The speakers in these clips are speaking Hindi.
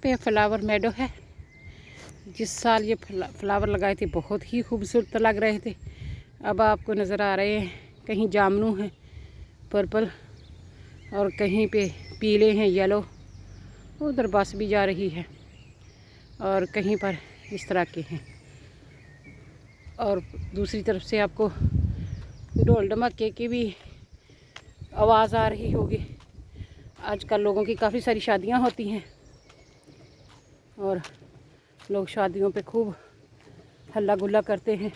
पे फ्लावर मेडो है। जिस साल ये फ्लावर लगाए थे बहुत ही खूबसूरत लग रहे थे। अब आपको नज़र आ रहे हैं, कहीं जामनू हैं पर्पल और कहीं पे पीले हैं येलो। उधर बस भी जा रही है और कहीं पर इस तरह के हैं। और दूसरी तरफ से आपको ढोल ढमक्के की भी आवाज़ आ रही होगी। आजकल लोगों की काफ़ी सारी शादियां होती हैं और लोग शादियों पे खूब हल्ला गुल्ला करते हैं।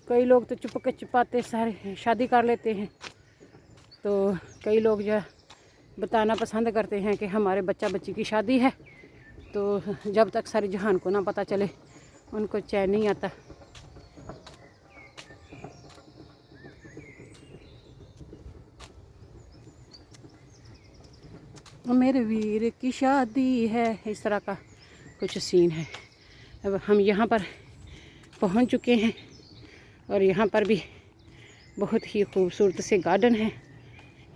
कई लोग तो चुप के चुपाते सारे शादी कर लेते हैं। तो कई लोग जो बताना पसंद करते हैं कि हमारे बच्चा बच्ची की शादी है। तो जब तक सारे जहान को ना पता चले उनको चैन नहीं आता। मेरे वीर की शादी है, इस तरह का कुछ सीन है। अब हम यहाँ पर पहुँच चुके हैं और यहाँ पर भी बहुत ही खूबसूरत से गार्डन है।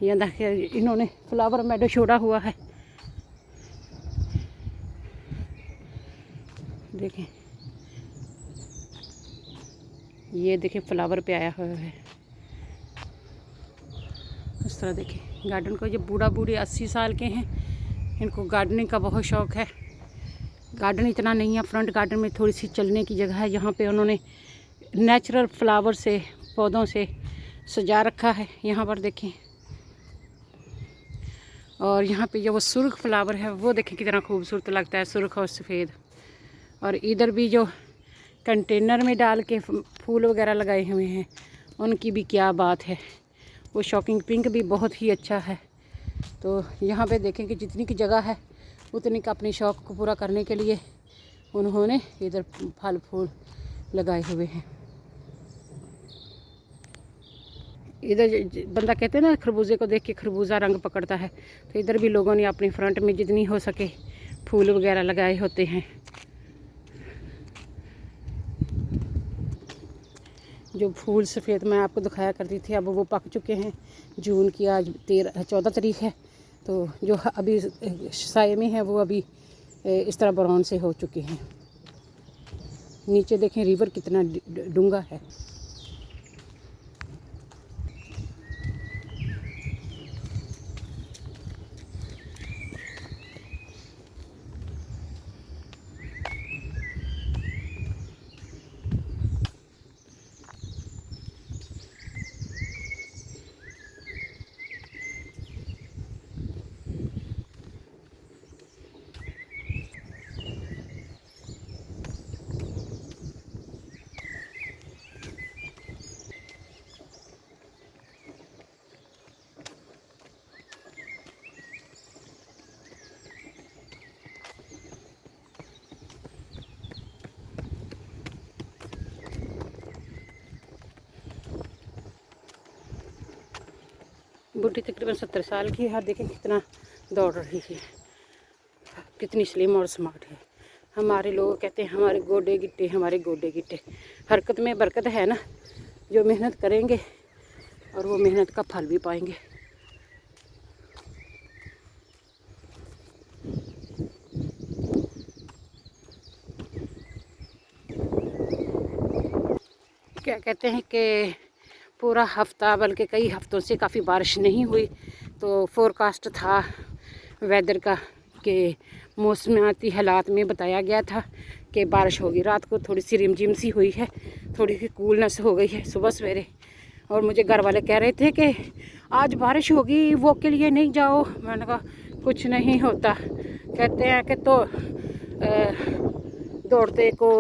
यहाँ देखिए इन्होंने फ्लावर मेडो छोड़ा हुआ है। देखें, ये देखें फ्लावर पे आया हुआ है इस तरह। देखें गार्डन को, ये बूढ़ा बूढ़ी 80 साल के हैं, इनको गार्डनिंग का बहुत शौक़ है। गार्डन इतना नहीं है, फ्रंट गार्डन में थोड़ी सी चलने की जगह है। यहाँ पे उन्होंने नेचुरल फ्लावर से, पौधों से सजा रखा है। यहाँ पर देखें, और यहाँ पे जो वो सुर्ख फ्लावर है वो देखें कितना खूबसूरत लगता है, सुर्ख और सफ़ेद। और इधर भी जो कंटेनर में डाल के फूल वगैरह लगाए हुए हैं उनकी भी क्या बात है। वो शॉकिंग पिंक भी बहुत ही अच्छा है। तो यहाँ पे देखें कि जितनी की जगह है उतनी का अपने शौक़ को पूरा करने के लिए उन्होंने इधर फल फूल लगाए हुए हैं। इधर बंदा कहते हैं ना, खरबूजे को देख के खरबूजा रंग पकड़ता है। तो इधर भी लोगों ने अपनी फ्रंट में जितनी हो सके फूल वगैरह लगाए होते हैं। जो फूल सफ़ेद मैं आपको दिखाया करती थी अब वो पक चुके हैं। जून की आज 14 तारीख है। तो जो अभी साए में है वो अभी इस तरह ब्राउन से हो चुके हैं। नीचे देखें रिवर कितना डूंगा है। बुढ़ी तकरीबन 70 साल की है। देखें कितना दौड़ रही है, कितनी स्लिम और स्मार्ट है। हमारे लोग कहते हैं हमारे गोडे गिट्टे, हमारे गोडे गिट्टे। हरकत में बरकत है ना, जो मेहनत करेंगे और वो मेहनत का फल भी पाएंगे। क्या कहते हैं कि पूरा हफ्ता बल्कि कई हफ्तों से काफ़ी बारिश नहीं हुई। तो फोरकास्ट था वेदर का कि मौसमियाती हालात में बताया गया था कि बारिश होगी। रात को थोड़ी सी रिमझिम सी हुई है, थोड़ी सी कूलनेस हो गई है सुबह सवेरे। और मुझे घर वाले कह रहे थे कि आज बारिश होगी, वो के लिए नहीं जाओ। मैंने कहा कुछ नहीं होता। कहते हैं कि तो दौड़ते को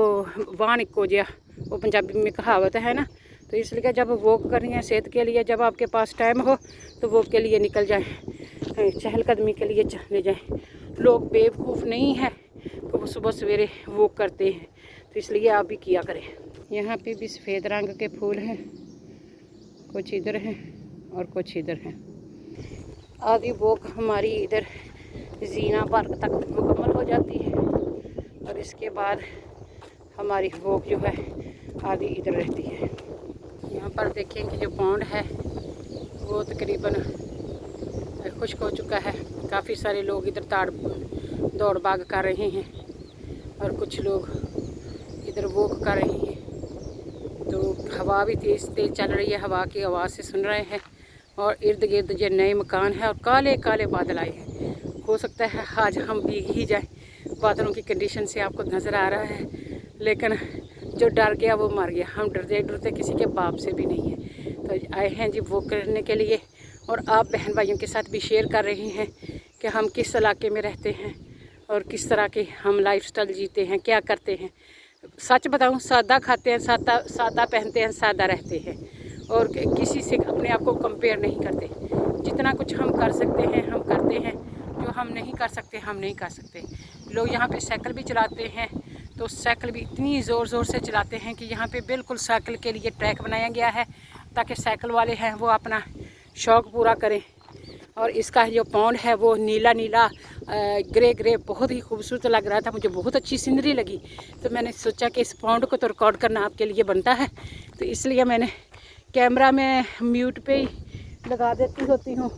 वान इको जया, वो पंजाबी में कहावत है ना। तो इसलिए जब वॉक करनी है सेहत के लिए, जब आपके पास टाइम हो तो वॉक के लिए निकल जाएं, चहलकदमी के लिए चले जाएं। लोग बेवकूफ़ नहीं है तो वो सुबह सवेरे वॉक करते हैं। तो इसलिए आप भी किया करें। यहाँ पे भी सफ़ेद रंग के फूल हैं, कुछ इधर हैं और कुछ इधर हैं। आधी वॉक हमारी इधर जीना पार्क तक मुकम्मल हो जाती है और इसके बाद हमारी वॉक जो है आधी इधर रहती है। यहाँ पर देखें कि जो पौंड है वो तकरीबन खुश्क हो चुका है। काफ़ी सारे लोग इधर दौड़ भाग कर रहे हैं और कुछ लोग इधर वॉक कर रहे हैं। तो हवा भी तेज़ तेज़ चल रही है, हवा की आवाज़ से सुन रहे हैं। और इर्द गिर्द जो नए मकान है और काले काले बादल आए हैं। हो सकता है आज हम भीग ही जाए, बादलों की कंडीशन से आपको नज़र आ रहा है। लेकिन जो डर गया वो मर गया। हम डरते डरते किसी के बाप से भी नहीं है। तो आए हैं जी वो करने के लिए। और आप बहन भाइयों के साथ भी शेयर कर रहे हैं कि हम किस इलाके में रहते हैं और किस तरह के हम लाइफस्टाइल जीते हैं, क्या करते हैं। सच बताऊं, सादा खाते हैं, सादा पहनते हैं, सादा रहते हैं और किसी से अपने आप को कंपेयर नहीं करते। जितना कुछ हम कर सकते हैं हम करते हैं, जो हम नहीं कर सकते हम नहीं कर सकते। लोग यहाँ पे साइकिल भी चलाते हैं तो साइकिल भी इतनी ज़ोर ज़ोर से चलाते हैं कि यहाँ पे बिल्कुल साइकिल के लिए ट्रैक बनाया गया है ताकि साइकिल वाले हैं वो अपना शौक़ पूरा करें। और इसका जो पौंड है वो नीला नीला ग्रे ग्रे बहुत ही खूबसूरत लग रहा था। मुझे बहुत अच्छी सीनरी लगी तो मैंने सोचा कि इस पौंड को तो रिकॉर्ड करना आपके लिए बनता है। तो इसलिए मैंने कैमरा में म्यूट पे ही लगा देती होती हूँ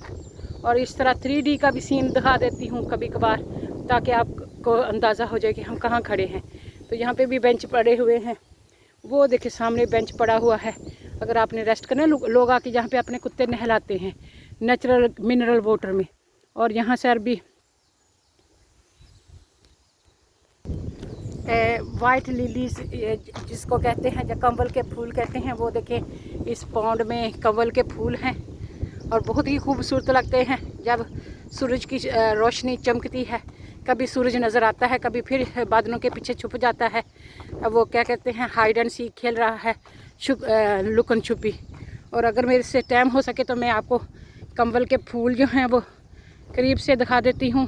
और इस तरह 3D का भी सीन दिखा देती हूँ कभी कभार, ताकि आपको अंदाज़ा हो जाए कि हम कहाँ खड़े हैं। तो यहाँ पे भी बेंच पड़े हुए हैं, वो देखिए सामने बेंच पड़ा हुआ है। अगर आपने रेस्ट करना, लोग आके जहाँ पे अपने कुत्ते नहलाते हैं नेचुरल मिनरल वाटर में। और यहाँ से अरबी वाइट लिलीज जिसको कहते हैं, जो कंवल के फूल कहते हैं, वो देखें इस पौंड में कंवल के फूल हैं और बहुत ही खूबसूरत लगते हैं जब सूरज की रोशनी चमकती है। कभी सूरज नज़र आता है, कभी फिर बादलों के पीछे छुप जाता है। वो क्या कहते हैं, हाइड एंड सीक खेल रहा है, लुकन छुपी। और अगर मेरे से टाइम हो सके तो मैं आपको कंवल के फूल जो हैं वो करीब से दिखा देती हूँ।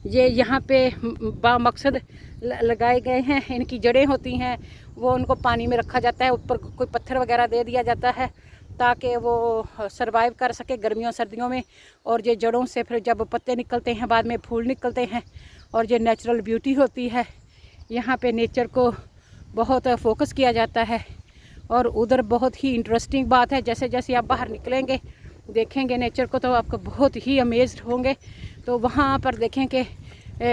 ये यहाँ पे बामकसद लगाए गए हैं। इनकी जड़ें होती हैं, वो उनको पानी में रखा जाता है, ऊपर कोई पत्थर वगैरह दे दिया जाता है ताकि वो सरवाइव कर सके गर्मियों सर्दियों में। और ये जड़ों से फिर जब पत्ते निकलते हैं बाद में फूल निकलते हैं। और ये नेचुरल ब्यूटी होती है। यहाँ पे नेचर को बहुत फोकस किया जाता है। और उधर बहुत ही इंटरेस्टिंग बात है, जैसे जैसे आप बाहर निकलेंगे देखेंगे नेचर को तो आपको बहुत ही अमेज्ड होंगे। तो वहाँ पर देखें कि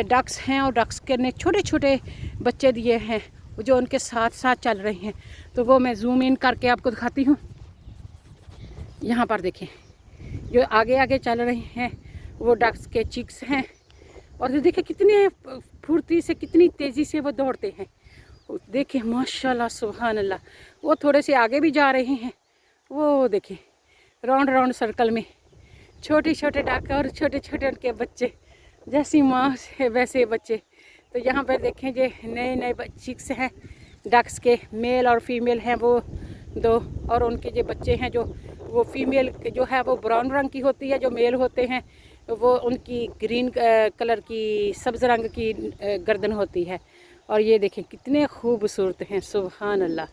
डक्स हैं और डक्स के ने छोटे छोटे बच्चे दिए हैं जो उनके साथ साथ चल रहे हैं। तो वो मैं जूम इन करके आपको दिखाती हूँ। यहाँ पर देखें जो आगे आगे चल रहे हैं वो डक्स के चिक्स हैं। और देखिए कितने फुर्ती से, कितनी तेज़ी से वो दौड़ते हैं। देखिए माशाल्लाह सुभान अल्लाह। वो थोड़े से आगे भी जा रहे हैं, वो देखिए राउंड राउंड सर्कल में छोटे छोटे डक और छोटे छोटे उनके बच्चे, जैसी माँ से वैसे बच्चे। तो यहाँ पर देखें जो नए नए चिक्स हैं डक्स के, मेल और फीमेल हैं वो दो। और उनके जो बच्चे हैं जो वो फीमेल जो है वो ब्राउन रंग की होती है, जो मेल होते हैं वो उनकी ग्रीन कलर की सब्ज़ रंग की गर्दन होती है। और ये देखें कितने खूबसूरत हैं, सुभान अल्लाह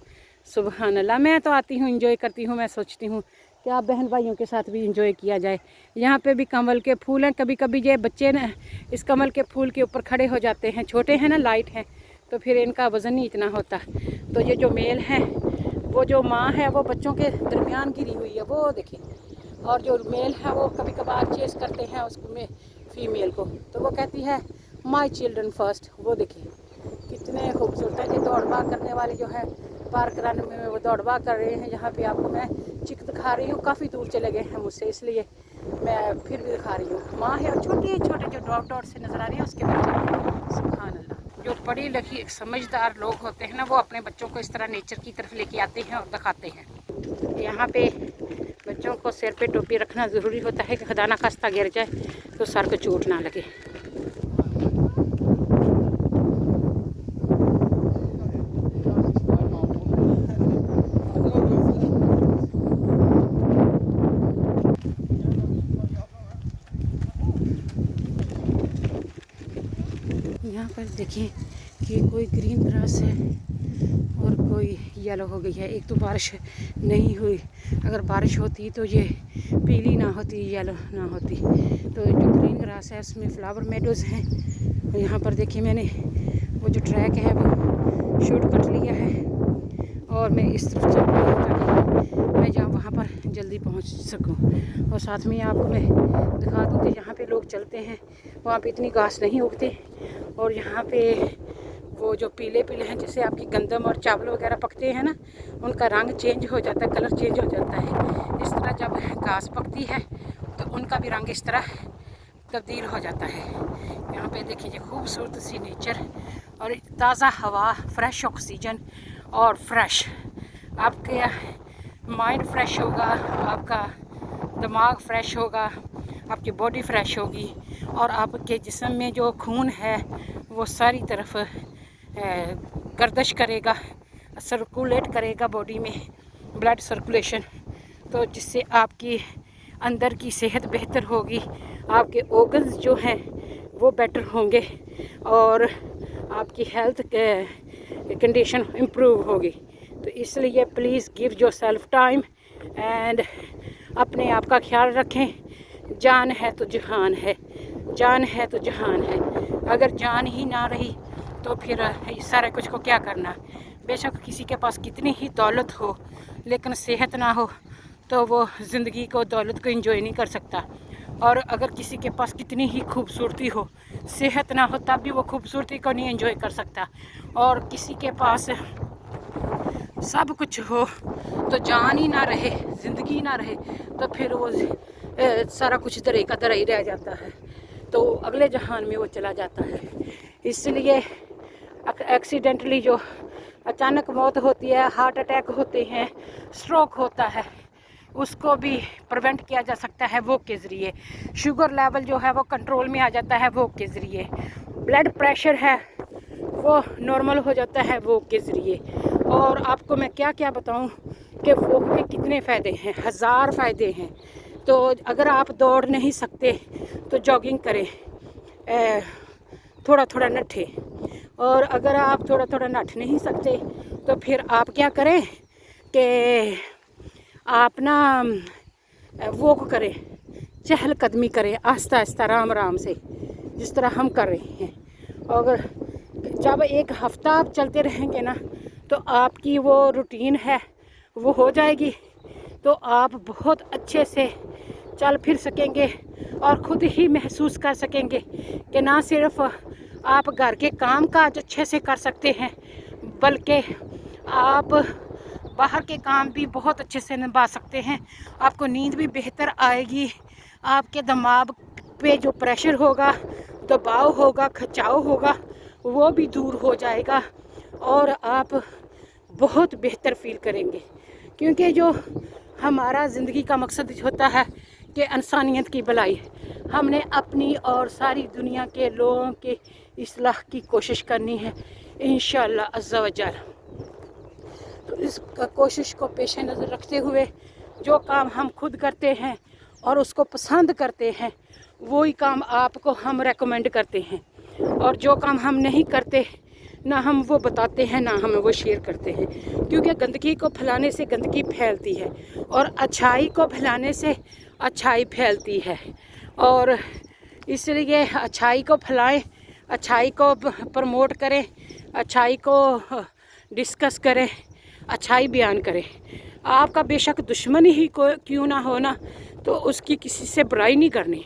सुभान अल्लाह। मैं तो आती हूँ, इंजॉय करती हूँ। मैं सोचती हूँ कि आप बहन भाइयों के साथ भी इंजॉय किया जाए। यहाँ पे भी कमल के फूल हैं। कभी कभी ये बच्चे ना इस कमल के फूल के ऊपर खड़े हो जाते हैं, छोटे हैं ना, लाइट हैं, तो फिर इनका वज़न नहीं इतना होता। तो ये जो मेल हैं, वो जो माँ है वो बच्चों के दरमियान गिरी हुई है, वो देखिए। और जो मेल है वो कभी कभार चेस करते हैं उसमें फीमेल को, तो वो कहती है माई चिल्ड्रन फर्स्ट। वो देखिए कितने खूबसूरत है। ये दौड़ भाग करने वाले जो है पार्क रन में वो दौड़ भाग कर रहे हैं। यहाँ पे आपको मैं चिक दिखा रही हूँ, काफ़ी दूर चले गए हैं मुझसे, इसलिए मैं फिर भी दिखा रही हूँ। माँ है और छोटे छोटे जो डॉट डॉट से नज़र आ रही है उसके बच्चे। सुभान अल्लाह। जो पढ़ी लिखी समझदार लोग होते हैं ना, वो अपने बच्चों को इस तरह नेचर की तरफ लेके आते हैं और दिखाते हैं। यहाँ पे बच्चों को सिर पे टोपी रखना ज़रूरी होता है कि खुदा ना खास्ता गिर जाए तो सर को चोट ना लगे। यहाँ पर देखें कि कोई ग्रीन ग्रास है और कोई येलो हो गई है। एक तो बारिश नहीं हुई, अगर बारिश होती तो ये पीली ना होती, येलो ना होती। तो जो ग्रीन ग्रास है उसमें फ्लावर मेडोज़ हैं। यहाँ पर देखिए मैंने वो जो ट्रैक है वो शूट कट लिया है और मैं इस तरफ चल रही हूँ ताकि मैं जहाँ वहाँ पर जल्दी पहुँच सकूँ। और साथ में आपको मैं दिखा दूँ कि यहाँ पे लोग चलते हैं, वहाँ पे इतनी घास नहीं उगती और यहाँ पे वो जो पीले पीले हैं, जैसे आपकी गंदम और चावल वगैरह पकते हैं ना, उनका रंग चेंज हो जाता है, कलर चेंज हो जाता है। इस तरह जब घास पकती है तो उनका भी रंग इस तरह तब्दील हो जाता है। यहाँ पे देखिए खूबसूरत सी नेचर और ताज़ा हवा, फ्रेश ऑक्सीजन और फ्रेश आपके माइंड फ्रेश होगा, आपका दिमाग फ्रेश होगा, आपकी बॉडी फ्रेश होगी और आपके जिस्म में जो खून है वो सारी तरफ गर्दिश करेगा, सर्कुलेट करेगा बॉडी में, ब्लड सर्कुलेशन, तो जिससे आपकी अंदर की सेहत बेहतर होगी, आपके ऑर्गन्स जो हैं वो बेटर होंगे और आपकी हेल्थ कंडीशन इम्प्रूव होगी। तो इसलिए please give your self time and अपने आप का ख्याल रखें। जान है तो जहान है, जान है तो जहान है। अगर जान ही ना रही तो फिर इस सारे कुछ को क्या करना। बेशक किसी के पास कितनी ही दौलत हो लेकिन सेहत ना हो तो वो ज़िंदगी को, दौलत को एंजॉय नहीं कर सकता। और अगर किसी के पास कितनी ही खूबसूरती हो, सेहत ना हो तब भी वो खूबसूरती को नहीं एंजॉय कर सकता। और किसी के पास सब कुछ हो तो जान ही ना रहे, ज़िंदगी ना रहे, तो फिर वो सारा कुछ दरे का दरा ही रह जाता है, तो अगले जहान में वो चला जाता है। इसलिए एक्सीडेंटली जो अचानक मौत होती है, हार्ट अटैक होते हैं, स्ट्रोक होता है, उसको भी प्रिवेंट किया जा सकता है वॉक के ज़रिए। शुगर लेवल जो है वो कंट्रोल में आ जाता है वॉक के ज़रिए। ब्लड प्रेशर है वो नॉर्मल हो जाता है वॉक के ज़रिए। और आपको मैं क्या क्या बताऊं कि वॉक के कितने फ़ायदे हैं, 1000 फ़ायदे हैं। तो अगर आप दौड़ नहीं सकते तो जॉगिंग करें, थोड़ा थोड़ा नठें। और अगर आप थोड़ा थोड़ा नठ नहीं सकते तो फिर आप क्या करें कि आप ना वॉक करें, चहलकदमी करें, आहिस्ता आहिस्ता, आराम आराम से, जिस तरह हम कर रहे हैं। और जब एक हफ़्ता आप चलते रहेंगे ना तो आपकी वो रूटीन है वो हो जाएगी, तो आप बहुत अच्छे से चल फिर सकेंगे और ख़ुद ही महसूस कर सकेंगे कि ना सिर्फ आप घर के काम काज अच्छे से कर सकते हैं बल्कि आप बाहर के काम भी बहुत अच्छे से निभा सकते हैं। आपको नींद भी बेहतर आएगी, आपके दिमाग पे जो प्रेशर होगा, दबाव होगा, खिंचाव होगा, वो भी दूर हो जाएगा और आप बहुत बेहतर फील करेंगे। क्योंकि जो हमारा ज़िंदगी का मकसद होता है कि इंसानियत की भलाई, हमने अपनी और सारी दुनिया के लोगों के इस्लाह की कोशिश करनी है इंशाअल्लाह अज़्ज़ा वजल। तो इस कोशिश को पेश नज़र रखते हुए जो काम हम खुद करते हैं और उसको पसंद करते हैं वही काम आपको हम रेकमेंड करते हैं, और जो काम हम नहीं करते ना हम वो बताते हैं ना हम वो शेयर करते हैं। क्योंकि गंदगी को फैलाने से गंदगी फैलती है और अच्छाई को फैलाने से अच्छाई फैलती है। और इसलिए अच्छाई को फैलाएं, अच्छाई को प्रमोट करें, अच्छाई को डिस्कस करें, अच्छाई बयान करें। आपका बेशक दुश्मन ही क्यों ना हो ना, तो उसकी किसी से बुराई नहीं करनी।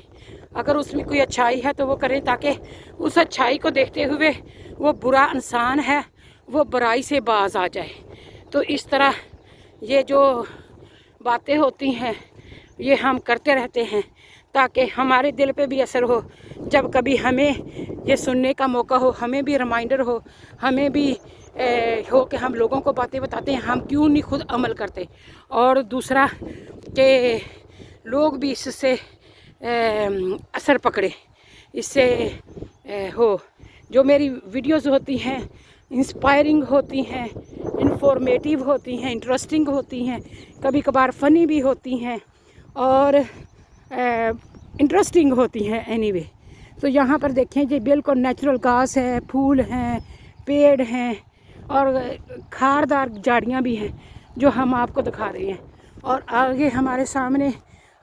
अगर उसमें कोई अच्छाई है तो वो करें, ताकि उस अच्छाई को देखते हुए वो बुरा इंसान है वो बुराई से बाज आ जाए। तो इस तरह ये जो बातें होती हैं ये हम करते रहते हैं ताकि हमारे दिल पे भी असर हो। जब कभी हमें ये सुनने का मौका हो, हमें भी रिमाइंडर हो, हमें भी हो कि हम लोगों को बातें बताते हैं, हम क्यों नहीं खुद अमल करते। और दूसरा कि लोग भी इससे असर पकड़े, इससे हो। जो मेरी वीडियोस होती हैं इंस्पायरिंग होती हैं, इंफॉर्मेटिव होती हैं, इंटरेस्टिंग होती हैं, कभी कभार फ़नी भी होती हैं और इंटरेस्टिंग होती हैं एनीवे। तो यहाँ पर देखें जी बिल्कुल नेचुरल घास है, फूल हैं, पेड़ हैं और खारदार झाड़ियाँ भी हैं जो हम आपको दिखा रहे हैं। और आगे हमारे सामने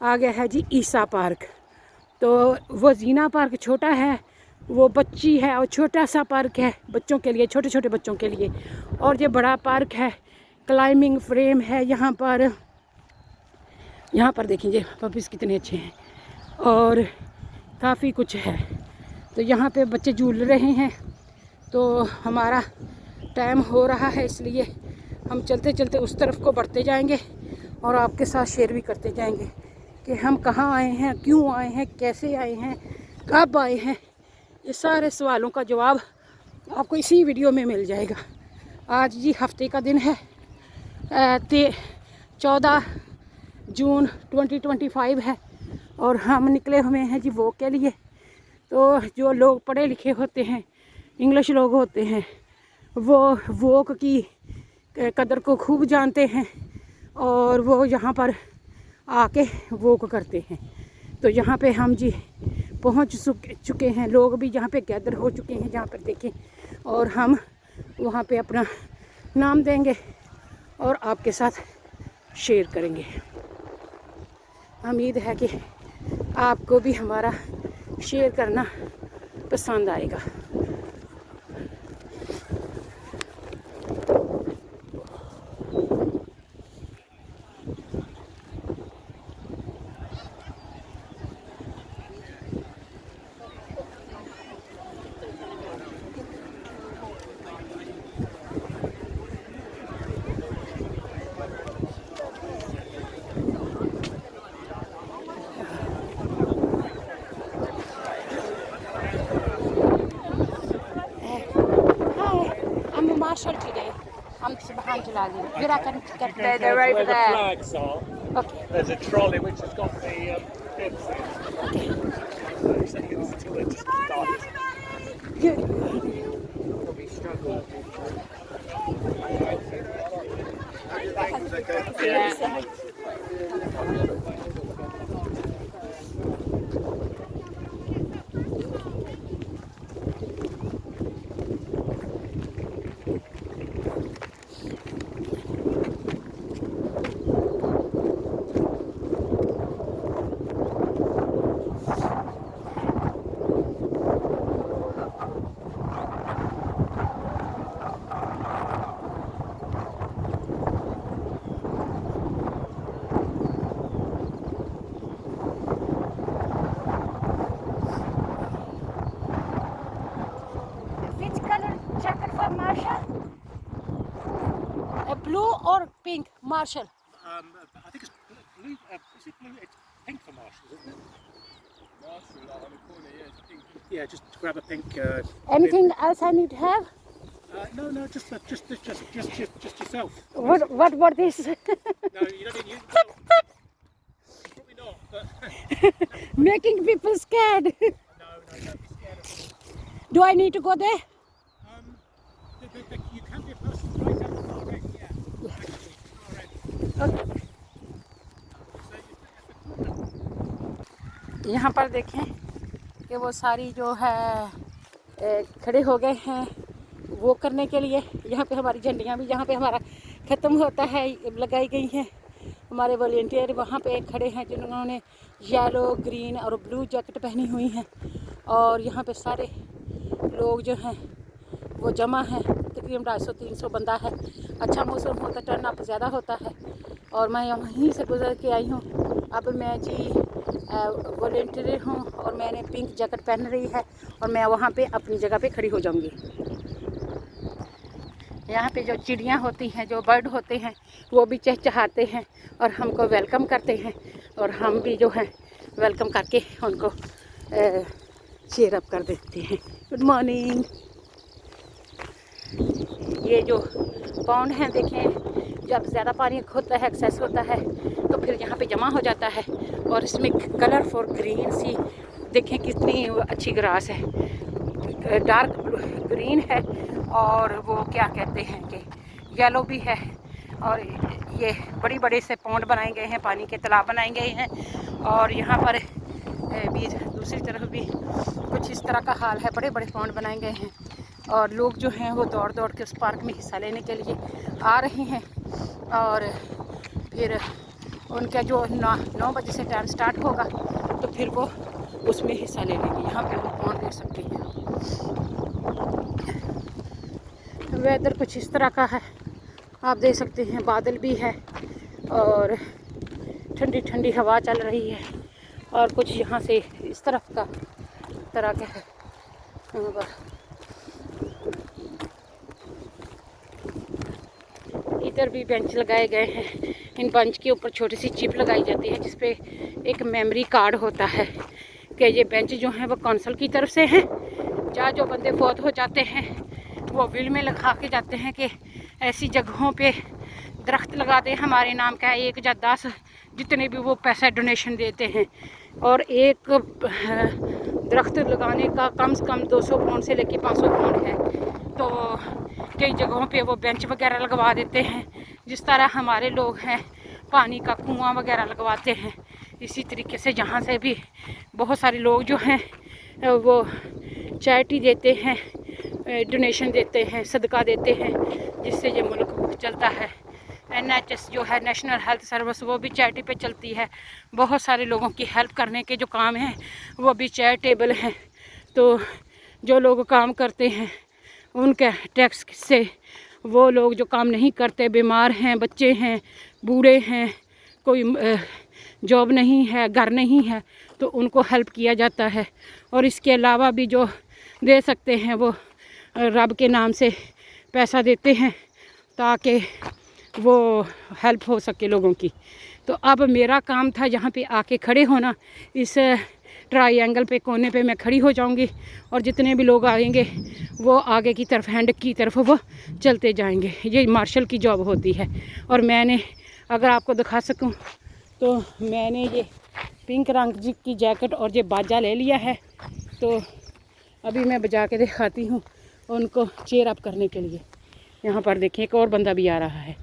आ गया है जी ईसा पार्क। तो वो जीना पार्क छोटा है, वो बच्ची है और छोटा सा पार्क है बच्चों के लिए, छोटे छोटे बच्चों के लिए। और ये बड़ा पार्क है, क्लाइंबिंग फ्रेम है यहाँ पर देखिए पपीज़ कितने अच्छे हैं और काफ़ी कुछ है। तो यहाँ पे बच्चे झूल रहे हैं। तो हमारा टाइम हो रहा है, इसलिए हम चलते चलते उस तरफ को बढ़ते जाएंगे और आपके साथ शेयर भी करते जाएंगे कि हम कहाँ आए हैं, क्यों आए हैं, कैसे आए हैं, कब आए हैं। ये सारे सवालों का जवाब आपको इसी वीडियो में मिल जाएगा। आज जी हफ्ते का दिन है, 14 जून 2025 है और हम निकले हुए हैं जी वॉक के लिए। तो जो लोग पढ़े लिखे होते हैं, इंग्लिश लोग होते हैं, वो वॉक की कदर को खूब जानते हैं और वो यहाँ पर आके वॉक करते हैं। तो यहाँ पे हम जी पहुँच चुके हैं, लोग भी यहाँ पे गैदर हो चुके हैं जहाँ पर देखें, और हम वहाँ पे अपना नाम देंगे और आपके साथ शेयर करेंगे। उम्मीद है कि आपको भी हमारा शेयर करना पसंद आएगा। Marshall today. I'm behind Jalali. Where I can get They're there. over there. Where the flags are, Okay. there's a trolley which has got the bibs in. Okay. 30 seconds until they just start. Good. Probably struggle. Yeah. Blue or pink, Marshall? I think it's blue. Is it blue? It's pink for Marshall, isn't it? Marshall, like on the corner, yeah, it's pink. Yeah, just grab a pink. Anything bib. else I need to have? No, just yourself. What this? No, you don't need you. Probably not, but. Making people scared. No, don't be scared of it. Do I need to go there? You can be a person right at the far end, yeah. Far end. Okay. यहाँ पर देखें कि वो सारी जो है खड़े हो गए हैं वो करने के लिए। यहाँ पे हमारी झंडियाँ भी जहाँ पे हमारा ख़त्म होता है लगाई गई हैं। हमारे वॉलंटियर वहाँ पे खड़े हैं जिन्होंने येलो, ग्रीन और ब्लू जैकेट पहनी हुई हैं। और यहाँ पे सारे लोग जो हैं वो जमा हैं, तकरीबन 250-300 बंदा है। अच्छा मौसम होता, टर्न अप ज़्यादा होता है। और मैं वहीं से गुजर के आई हूँ। अब मैं जी वॉलंटियर हूँ और मैंने पिंक जैकेट पहन रही है और मैं वहाँ पे अपनी जगह पे खड़ी हो जाऊँगी। यहाँ पे जो चिड़ियाँ होती हैं, जो बर्ड होते हैं, वो भी चहचहाते हैं और हमको वेलकम करते हैं और हम भी जो है वेलकम करके उनको चीयर अप कर देते हैं। Good morning. ये जो पॉन्ड है देखें, जब ज़्यादा पानी होता है, एक्सेस होता है, तो फिर यहाँ पे जमा हो जाता है और इसमें कलरफुल ग्रीन सी देखें कितनी अच्छी ग्रास है, डार्क ग्रीन है और वो क्या कहते हैं कि येलो भी है। और ये बड़ी बड़े से पॉन्ड बनाए गए हैं, पानी के तालाब बनाए गए हैं। और यहाँ पर भी दूसरी तरफ भी कुछ इस तरह का हाल है, बड़े बड़े पॉन्ड बनाए गए हैं और लोग जो हैं वो दौड़ दौड़ के उस पार्क में हिस्सा लेने के लिए आ रहे हैं। और फिर उनका जो 9 बजे से टाइम स्टार्ट होगा तो फिर वो उसमें हिस्सा ले लेंगे। यहाँ पे वो पॉन्ड देख सकते हैं। वेदर कुछ इस तरह का है, आप देख सकते हैं, बादल भी है और ठंडी ठंडी हवा चल रही है। और कुछ यहाँ से इस तरह का है इधर भी बेंच लगाए गए हैं। इन बेंच के ऊपर छोटी सी चिप लगाई जाती है जिस पे एक मेमोरी कार्ड होता है कि ये बेंच जो है वो काउंसिल की तरफ से है। जहाँ जो बंदे फौत हो जाते हैं वो विल में लिखा के जाते हैं कि ऐसी जगहों पे दरख्त लगा दें हमारे नाम का 1 या 10 जितने भी वो पैसा डोनेशन देते हैं। और एक दरख्त लगाने का कम से कम 200 पाउंड से लेके 500 पाउंड है। तो कई जगहों पे वो बेंच वगैरह लगवा देते हैं। जिस तरह हमारे लोग हैं पानी का कुआं वगैरह लगवाते हैं, इसी तरीके से यहाँ से भी बहुत सारे लोग जो हैं वो चैरिटी देते हैं, डोनेशन देते हैं, सदका देते हैं, जिससे ये मुल्क चलता है। NHS जो है नेशनल हेल्थ सर्विस वो भी चैरिटी पे चलती है। बहुत सारे लोगों की हेल्प करने के जो काम हैं वो भी चैरिटेबल हैं। तो जो लोग काम करते हैं उनके टैक्स से वो लोग जो काम नहीं करते, बीमार हैं, बच्चे हैं, बूढ़े हैं, कोई जॉब नहीं है, घर नहीं है, तो उनको हेल्प किया जाता है। और इसके अलावा भी जो दे सकते हैं वो रब के नाम से पैसा देते हैं ताकि वो हेल्प हो सके लोगों की। तो अब मेरा काम था यहाँ पे आके खड़े होना। इस ट्रायंगल पे कोने पे मैं खड़ी हो जाऊँगी और जितने भी लोग आएंगे वो आगे की तरफ हैंड की तरफ वो चलते जाएंगे। ये मार्शल की जॉब होती है। और मैंने अगर आपको दिखा सकूं तो मैंने ये पिंक रंग की जैकेट और ये बाजा ले लिया है। तो अभी मैं बजा के दिखाती हूँ उनको चेयर अप करने के लिए। यहाँ पर देखिए एक और बंदा भी आ रहा है।